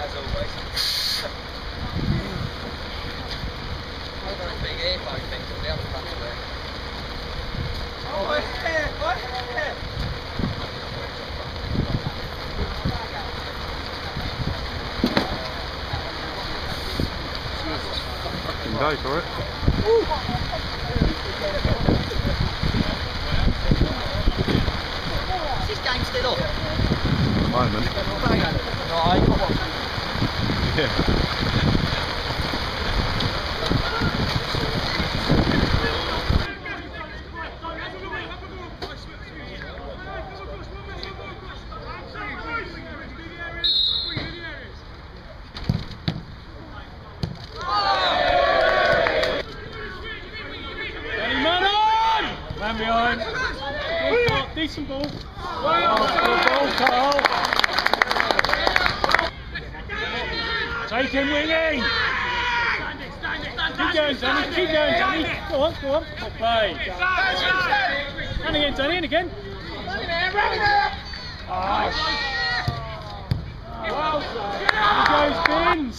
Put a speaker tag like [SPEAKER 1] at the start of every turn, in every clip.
[SPEAKER 1] as always. Big earphone thing till the other punch work. Oh, yeah.
[SPEAKER 2] Fucking day for it.
[SPEAKER 1] Is this game still on?
[SPEAKER 2] At the moment.
[SPEAKER 1] Right.
[SPEAKER 2] Yeah.
[SPEAKER 3] Man behind. Decent ball. Ball, Carl. Take him, Wingy. Keep going, Danny. Keep going, Danny. Go on, go on. Good play. And again, Danny, and again. Here goes Bins.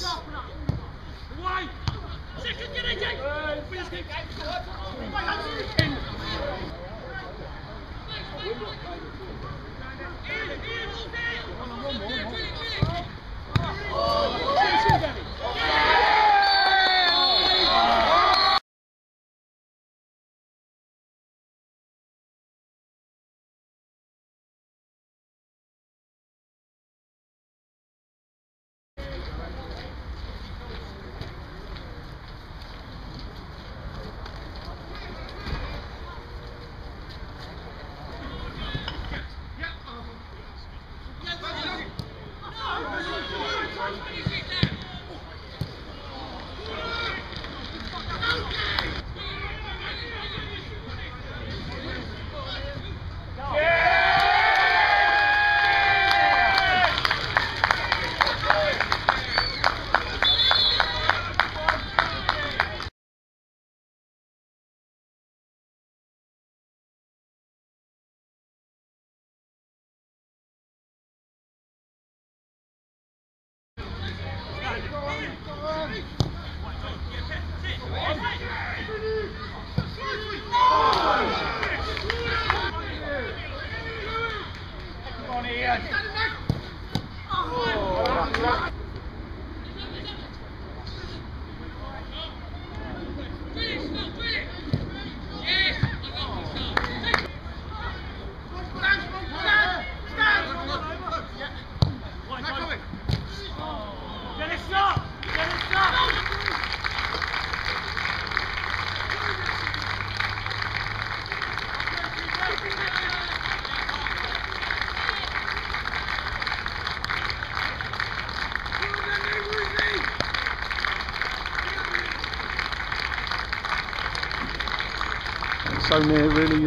[SPEAKER 2] So near, really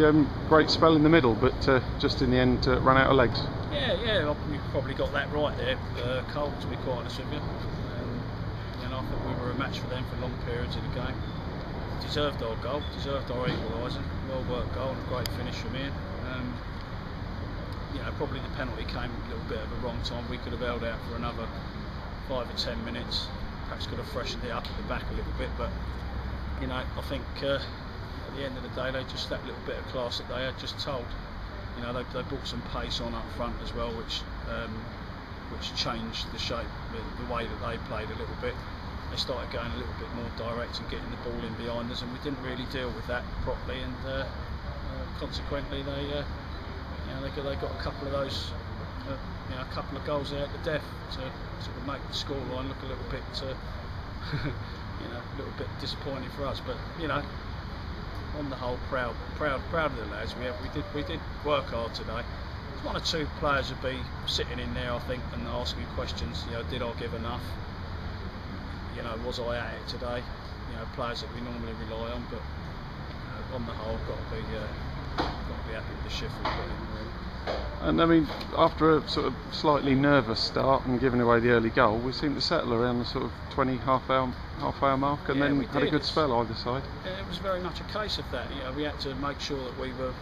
[SPEAKER 2] great spell in the middle, but just in the end ran out of legs.
[SPEAKER 3] Yeah, you probably got that right there, Cole, to be quite honest with you. I thought we were a match for them for long periods of the game. Deserved our goal, deserved our equaliser, well worked goal and a great finish from here. Probably the penalty came a little bit of a wrong time. We could have held out for another 5 or 10 minutes, perhaps could have freshened it up at the back a little bit, but I think at the end of the day, that little bit of class that they had just told. They brought some pace on up front as well, which changed the shape, the way that they played a little bit. They started going a little bit more direct and getting the ball in behind us, and we didn't really deal with that properly, and consequently they got a couple of those, a couple of goals there at the death to sort of make the scoreline look a little bit, a little bit disappointing for us. But on the whole, proud of the lads. We did work hard today. There's one or two players would be sitting in there, I think, and asking questions. Did I give enough? Was I at it today? Players that we normally rely on, but on the whole, got to be happy with the shift we put in. Really.
[SPEAKER 2] And I mean, after a sort of slightly nervous start and giving away the early goal, we seemed to settle around the sort of 20 half hour mark, and then had a good spell either side.
[SPEAKER 3] It was very much a case of that. We had to make sure that we were,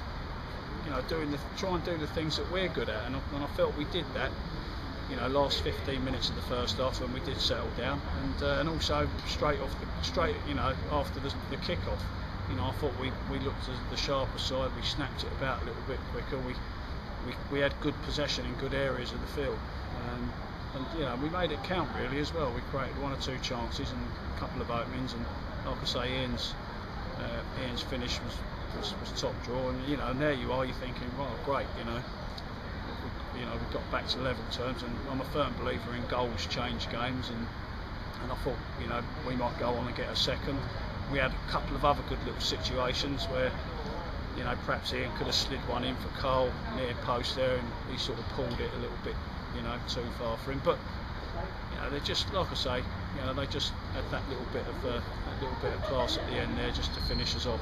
[SPEAKER 3] try and do the things that we're good at, and I felt we did that. last 15 minutes of the first half when we did settle down, and also straight after the kick-off. I thought we looked at the sharper side. We snapped it about a little bit quicker. We had good possession in good areas of the field, and we made it count really as well. We created 1 or 2 chances and a couple of openings, and like I say, Ian's finish was top draw, and there you are, you're thinking, well, great, we got back to level terms, and I'm a firm believer in goals change games, and I thought we might go on and get a second. We had a couple of other good little situations where perhaps Ian could have slid one in for Carl near post there, and he sort of pulled it a little bit too far for him, but they're just, like I say, they just had that little bit of class at the end there just to finish us off.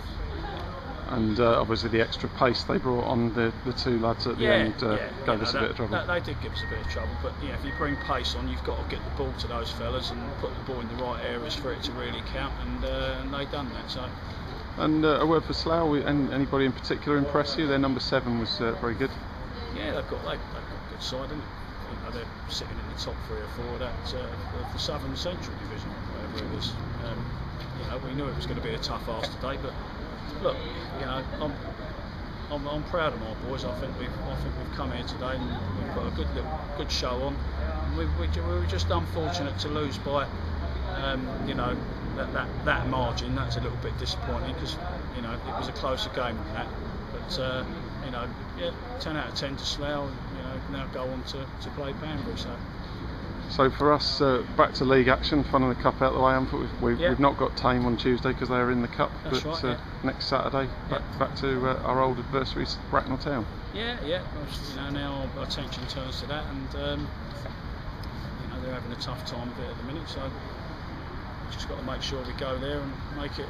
[SPEAKER 2] And obviously the extra pace they brought on the 2 lads at the end gave us a bit of trouble.
[SPEAKER 3] They did give us a bit of trouble, but if you bring pace on, you've got to get the ball to those fellas and put the ball in the right areas for it to really count, and they done that. So.
[SPEAKER 2] And a word for Slough, and anybody in particular impress you? Their number 7 was very good.
[SPEAKER 3] Yeah, they've got a good side, haven't they? They're sitting in the top 3 or 4 of the Southern Central Division, whatever it is. We knew it was going to be a tough ask today, but look, I'm proud of my boys. I think we've come here today and we've got a good show on. We were just unfortunate to lose by that margin. That's a little bit disappointing because it was a closer game than that. But 10 out of 10 to Slough. Now go on to play Banbury.
[SPEAKER 2] So for us, back to league action, fun of the cup out of the way. We've not got Tame on Tuesday because they are in the cup.
[SPEAKER 3] That's
[SPEAKER 2] but
[SPEAKER 3] right,
[SPEAKER 2] next Saturday, back to our old adversaries, Bracknell Town.
[SPEAKER 3] Yeah. Now our attention turns to that, and they're having a tough time of it at the minute. So we've just got to make sure we go there and make it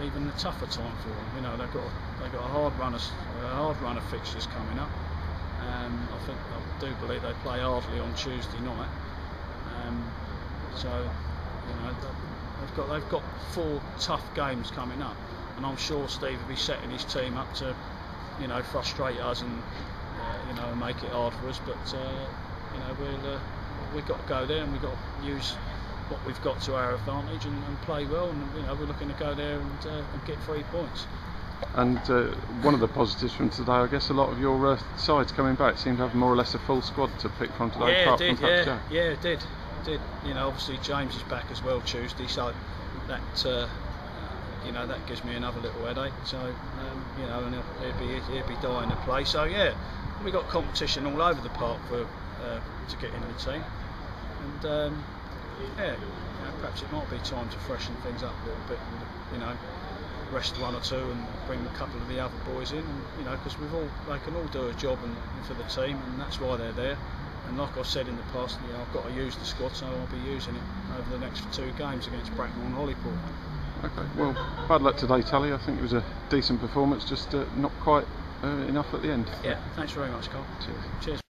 [SPEAKER 3] even a tougher time for them. They've got a hard run of fixtures coming up. I do believe they play Ardley on Tuesday night. They've got 4 tough games coming up, and I'm sure Steve will be setting his team up to frustrate us and make it hard for us. But we've got to go there, and we've got to use what we've got to our advantage and play well. And we're looking to go there and get 3 points.
[SPEAKER 2] And one of the positives from today, I guess, a lot of your sides coming back seem to have more or less a full squad to pick from today.
[SPEAKER 3] Yeah, it did. Obviously James is back as well Tuesday, so that that gives me another little headache. So and he'll be dying to play. So we got competition all over the park to get in the team, and perhaps it might be time to freshen things up a little bit, and rest 1 or 2 and bring a couple of the other boys in, and because they can all do a job and for the team, and that's why they're there. And like I've said in the past, I've got to use the squad, so I'll be using it over the next 2 games against Bracknell and Holyport.
[SPEAKER 2] Okay, well, bad luck today, Tully. I think it was a decent performance, just not quite enough at the end.
[SPEAKER 3] Yeah, thanks very much, Carl.
[SPEAKER 2] Cheers.